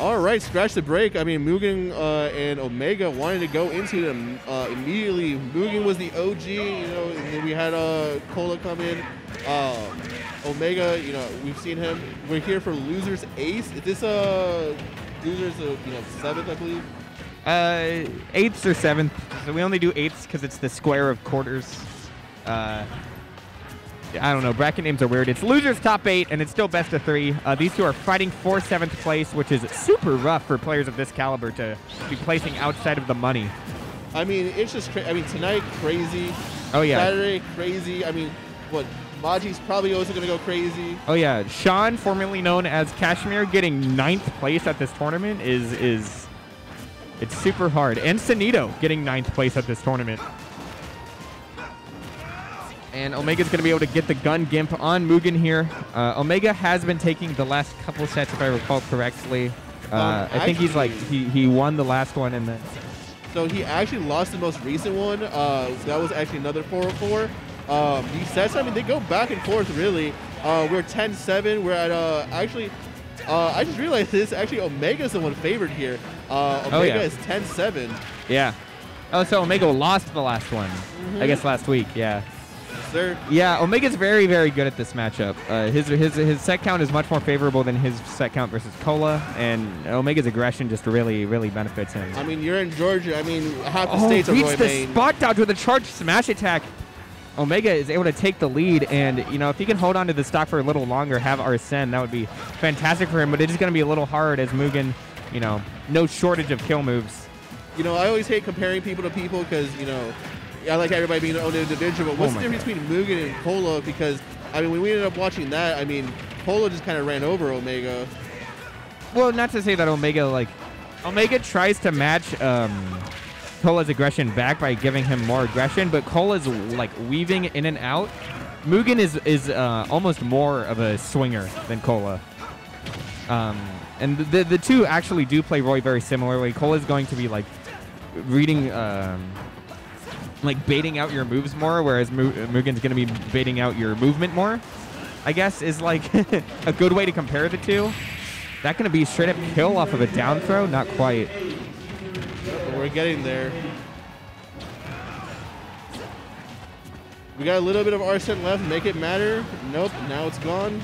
All right, scratch the break. I mean, Mugen and Omega wanted to go into them immediately. Mugen was the OG, you know, and then we had Cola come in. Omega, you know, we've seen him. We're here for Losers Ace. Is this Losers, seventh, I believe? 8th or 7th. So we only do 8ths because it's the square of quarters. I don't know. Bracket names are weird. It's losers top 8, and it's still best of 3. These two are fighting for 7th place, which is super rough for players of this caliber to be placing outside of the money. I mean, it's just I mean, tonight, crazy. Oh, yeah. Saturday, crazy. I mean, what? Maji's probably also going to go crazy. Oh, yeah. Sean, formerly known as Kashmir, getting 9th place at this tournament is it's super hard. And Sanito getting 9th place at this tournament. And Omega's going to be able to get the gun gimp on Mugen here. Omega has been taking the last couple sets, if I recall correctly. I think he's like, he won the last one and then... So he actually lost the most recent one. That was actually another 4-4. These sets, I mean, they go back and forth, really. We're 10-7. We're at, actually, I just realized this. Actually, Omega's the one favored here. Omega is 10-7. Yeah. Oh, so Omega lost the last one. I guess last week, yeah. Sir. Yeah, Omega's very, very good at this matchup. His set count is much more favorable than his set count versus Cola, and Omega's aggression just really, really benefits him. I mean, you're in Georgia. I mean, half the states are Roy Main. The spot dodge with a charge smash attack. Omega is able to take the lead, and you know, if he can hold on to the stock for a little longer, have Arsene, that would be fantastic for him. But it is going to be a little hard as Mugen, you know, no shortage of kill moves. You know, I always hate comparing people to people because, you know, I like everybody being their own individual, but what's the difference between Mugen and Cola? Because, I mean, when we ended up watching that, I mean, Cola just kind of ran over Omega. Well, not to say that Omega tries to match Cola's aggression back by giving him more aggression, but Cola's like weaving in and out. Mugen is almost more of a swinger than Cola. And the two actually do play Roy very similarly. Cola's going to be like reading... like baiting out your moves more, whereas Mugen's going to be baiting out your movement more, I guess, is like a good way to compare the two. That going to be straight up kill off of a down throw? Not quite. We're getting there. We got a little bit of Arsene left. Make it matter. Nope. Now it's gone.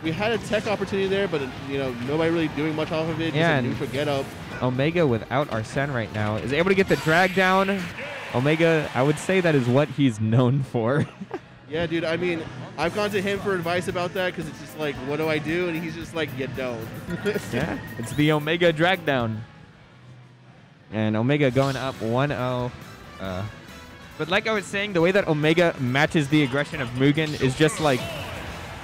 We had a tech opportunity there, but you know, nobody really doing much off of it. Yeah, just a neutral get up. Omega without Arsene right now is able to get the drag down. Omega, I would say that is what he's known for. Yeah, dude. I mean, I've gone to him for advice about that because it's just like, what do I do? And he's just like, you don't. Yeah, it's the Omega drag down. And Omega going up 1-0. But like I was saying, the way that Omega matches the aggression of Mugen is just like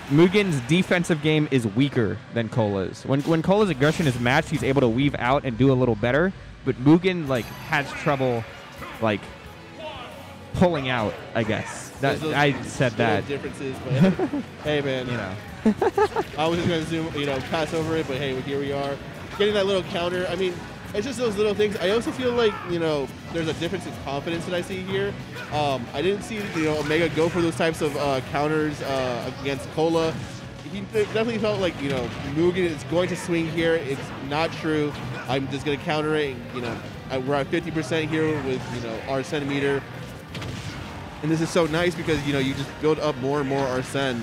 Mugen's defensive game is weaker than Cola's. When Cola's aggression is matched, he's able to weave out and do a little better. But Mugen like has trouble like pulling out, I guess. I said that. Differences, but hey, man. You know. I was just going to zoom, you know, pass over it, but hey, here we are. Getting that little counter. I mean, it's just those little things. I also feel like, you know, there's a difference in confidence that I see here. I didn't see, you know, Omega go for those types of counters against Cola. He definitely felt like, you know, Mugen is going to swing here. It's not true. I'm just going to counter it. You know, we're at 50% here with, you know, our centimeter. And this is so nice because, you know, you just build up more and more Arsene.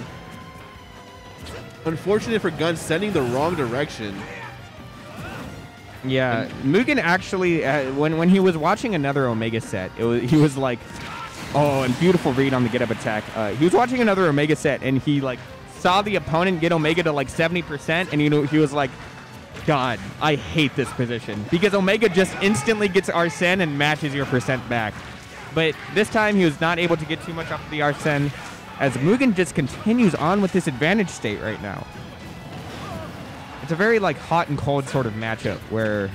Unfortunate for Gun sending the wrong direction. Yeah, Mugen actually, when he was watching another Omega set, he was like, oh, and beautiful read on the get-up attack. He was watching another Omega set, and he like saw the opponent get Omega to like 70%, and you know he was like, God, I hate this position. Because Omega just instantly gets Arsene and matches your percent back. But this time he was not able to get too much off of the Arsene, as Mugen just continues on with this advantage state right now. It's a very like hot and cold sort of matchup where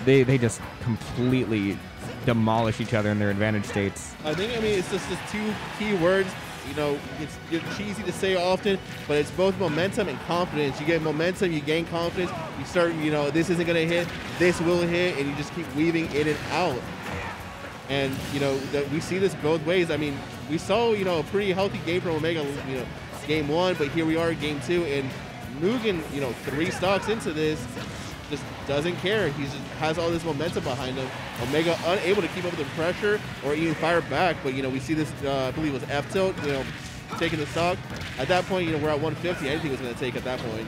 they just completely demolish each other in their advantage states. I mean, it's just the two key words. You know, it's cheesy to say often, but it's both momentum and confidence. You get momentum, you gain confidence. You start, you know, this isn't going to hit, this will hit, and you just keep weaving in and out. And, you know, we see this both ways. I mean, we saw, you know, a pretty healthy game from Omega, you know, game one, but here we are in game two, and Mugen, 3 stocks into this, just doesn't care. He just has all this momentum behind him. Omega unable to keep up with the pressure or even fire back. But, we see this, I believe it was F-tilt, taking the stock. At that point, we're at 150. Anything was going to take at that point.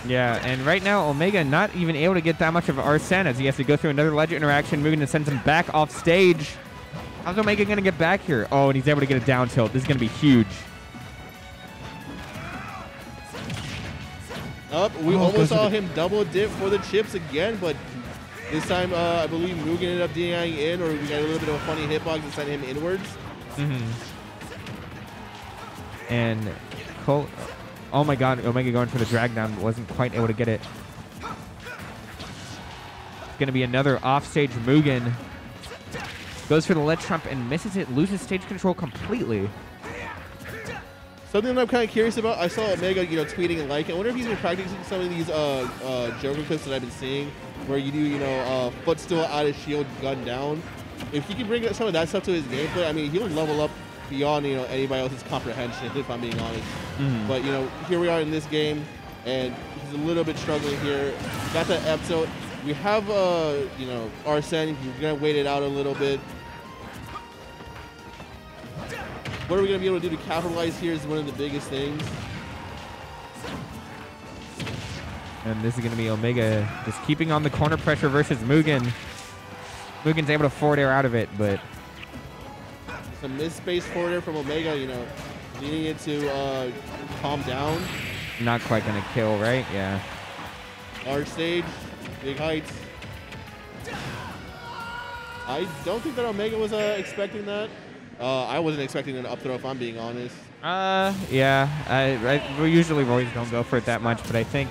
Yeah, and right now, Omega not even able to get that much of Arsene as he has to go through another ledge interaction. Mugen sends him back off stage. How's Omega going to get back here? Oh, and he's able to get a down tilt. This is going to be huge. We almost saw him double dip for the chips again, but this time I believe Mugen ended up DIing in, or we got a little bit of a funny hitbox and sent him inwards. And Cole, oh my god, Omega going for the drag down, wasn't quite able to get it. It's going to be another offstage Mugen. Goes for the ledge trump and misses it, loses stage control completely. Something that I'm kind of curious about, I saw Omega, tweeting and liking. I wonder if he's been practicing some of these Joker clips that I've been seeing, where you do, footstool out of shield, gun down. If he can bring some of that stuff to his gameplay, I mean, he'll level up beyond, anybody else's comprehension, if I'm being honest. But, here we are in this game, and he's a little bit struggling here. Got that episode. We have, Arsene. He's going to wait it out a little bit. What are we going to be able to do to capitalize here is one of the biggest things. And this is going to be Omega just keeping on the corner pressure versus Mugen. Mugen's able to forward air out of it, but... Some mid-space forward air from Omega, needing it to calm down. Not quite going to kill, right? Yeah. Large stage, big heights. I don't think that Omega was expecting that. I wasn't expecting an up throw, if I'm being honest. Yeah. We usually always don't go for it that much, but I think,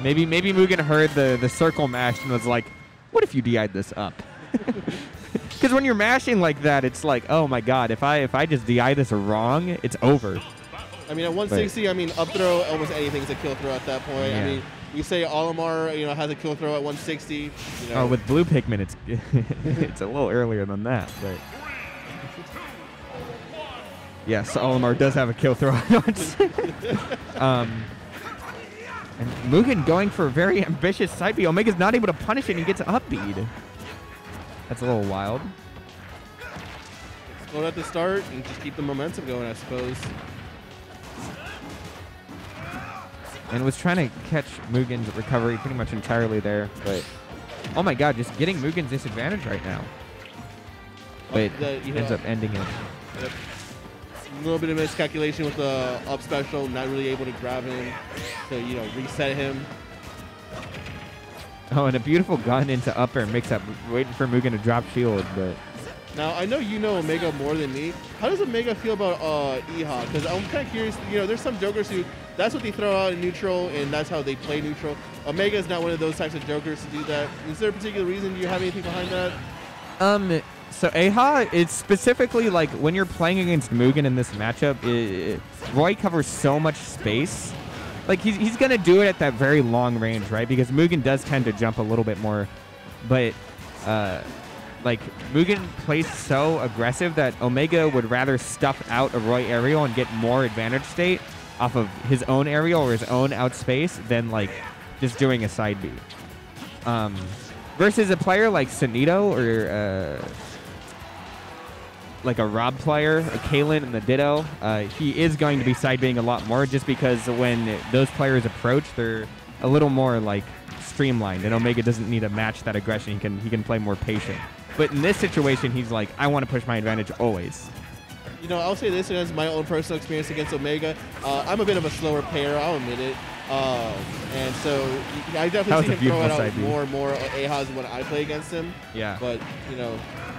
maybe Mugen heard the circle mash and was like, what if you DI'd this up? Because when you're mashing like that, it's like, oh my god, if I just DI this wrong, it's over. I mean, at 160, up throw, almost anything's a kill throw at that point. Yeah. I mean, you say Olimar, has a kill throw at 160. Oh, with blue Pikmin, it's it's a little earlier than that, but... Yes, Olimar does have a kill throw. And Mugen going for a very ambitious side B. Omega's not able to punish it, and he gets up bead. That's a little wild. Explode at the start and just keep the momentum going, I suppose. And was trying to catch Mugen's recovery pretty much entirely there, but oh my god, just getting Mugen's disadvantage right now. But ends up ending it. Yep. A little bit of miscalculation with the up special, not really able to grab him to, reset him. Oh, and a beautiful gun into up air mix up, waiting for Mugen to drop shield, but... Now, I know you know Omega more than me. How does Omega feel about Iha? Because I'm kind of curious, there's some jokers who, that's what they throw out in neutral, and that's how they play neutral. Omega is not one of those types of jokers to do that. Is there a particular reason? Do you have anything behind that? So Iha, it's specifically like when you're playing against Mugen in this matchup, Roy covers so much space. Like he's gonna do it at that very long range, right? Because Mugen does tend to jump a little bit more, but like Mugen plays so aggressive that Omega would rather stuff out a Roy aerial and get more advantage state off of his own aerial or his own outspace than like just doing a side B. Versus a player like Sunito or like a Rob player, a Kalen and the Ditto, he is going to be side Bing a lot more just because when those players approach, they're a little more like streamlined, and Omega doesn't need to match that aggression. He can play more patient. But in this situation, he's like, I want to push my advantage always. I'll say this as my own personal experience against Omega. I'm a bit of a slower player, I'll admit it. And so I definitely see him throwing out more and more Ahas when I play against him. Yeah. But,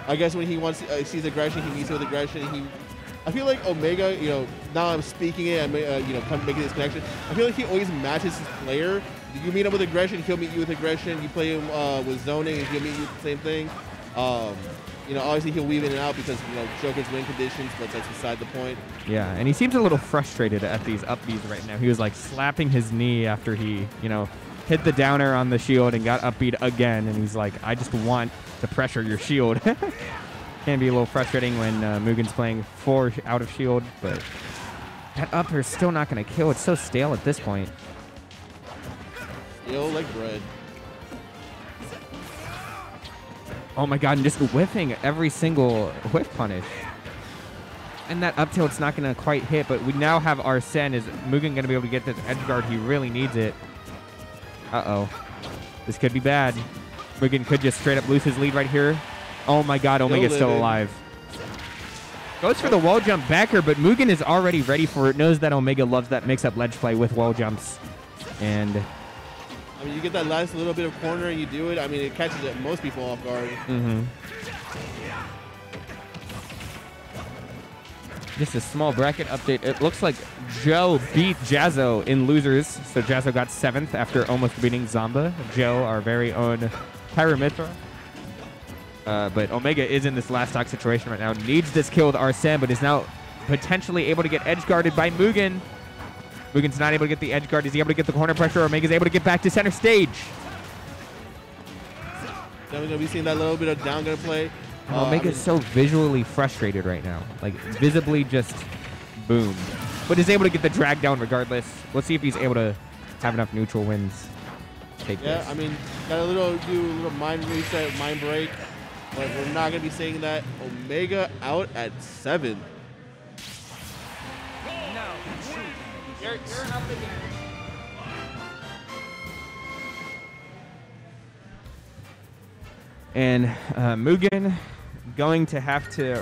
I guess when he sees aggression, he meets with aggression. I feel like Omega, now I'm speaking it, I'm making this connection. I feel like he always matches his player. You meet him with aggression, he'll meet you with aggression. You play him with zoning, and he'll meet you with the same thing. Obviously he'll weave in and out because, Joker's win conditions, but that's beside the point. Yeah, and he seems a little frustrated at these up Bs right now. He was like slapping his knee after he, hit the downer on the shield and got up beat again, and he's like, I just want to pressure your shield. Can be a little frustrating when Mugen's playing 4 out of shield, but that up air is still not going to kill. It's so stale at this point. ill like bread. Oh my god, and just whiffing every single whiff punish. And that up tilt's not going to quite hit, but we now have Arsene. Is Mugen going to be able to get this edge guard? He really needs it. Uh-oh. This could be bad. Mugen could just straight up lose his lead right here. Oh my god, Omega's still alive. Goes for the wall jump backer, but Mugen is already ready for it. Knows that Omega loves that mix-up ledge play with wall jumps. And I mean, you get that last little bit of corner and you do it. I mean, it catches most people off guard. Just a small bracket update. It looks like Joe beat Jazzo in losers. So Jazzo got 7th after almost beating Zamba. Joe, our very own Pyramithra. But Omega is in this last stock situation right now. Needs this kill with Arsene, but is now potentially able to get edge guarded by Mugen. Mugen's not able to get the edge guard. Is he able to get the corner pressure? Omega's able to get back to center stage. Then we're going to be seeing that little bit of down gun play. Omega's so visually frustrated right now. Like, visibly just boom. But is able to get the drag down regardless. Let's see if he's able to have enough neutral wins. Take this. I mean, got a little mind reset, mind break. But we're not going to be seeing that. Omega out at 7. You're up in here. And Mugen going to have to